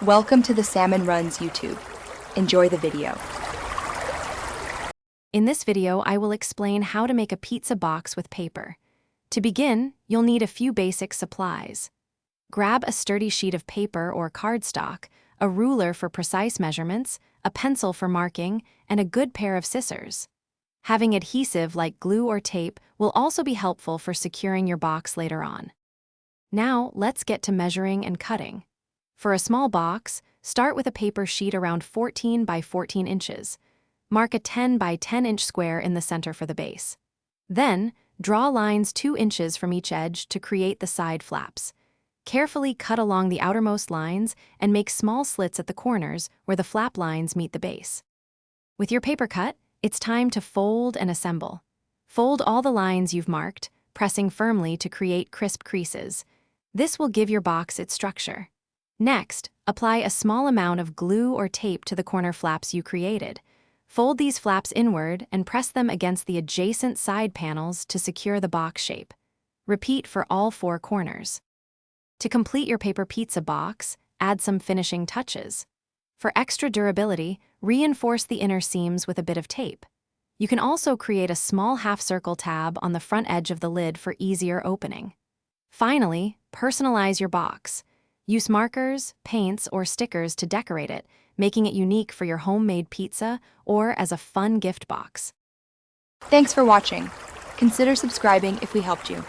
Welcome to the Salmon Runs YouTube. Enjoy the video. In this video, I will explain how to make a pizza box with paper. To begin, you'll need a few basic supplies. Grab a sturdy sheet of paper or cardstock, a ruler for precise measurements, a pencil for marking, and a good pair of scissors. Having adhesive like glue or tape will also be helpful for securing your box later on. Now, let's get to measuring and cutting. For a small box, start with a paper sheet around 14 by 14 inches. Mark a 10 by 10 inch square in the center for the base. Then, draw lines 2 inches from each edge to create the side flaps. Carefully cut along the outermost lines and make small slits at the corners where the flap lines meet the base. With your paper cut, it's time to fold and assemble. Fold all the lines you've marked, pressing firmly to create crisp creases. This will give your box its structure. Next, apply a small amount of glue or tape to the corner flaps you created. Fold these flaps inward and press them against the adjacent side panels to secure the box shape. Repeat for all 4 corners. To complete your paper pizza box, add some finishing touches. For extra durability, reinforce the inner seams with a bit of tape. You can also create a small half-circle tab on the front edge of the lid for easier opening. Finally, personalize your box. Use markers, paints, or stickers to decorate it, making it unique for your homemade pizza or as a fun gift box. Thanks for watching. Consider subscribing if we helped you.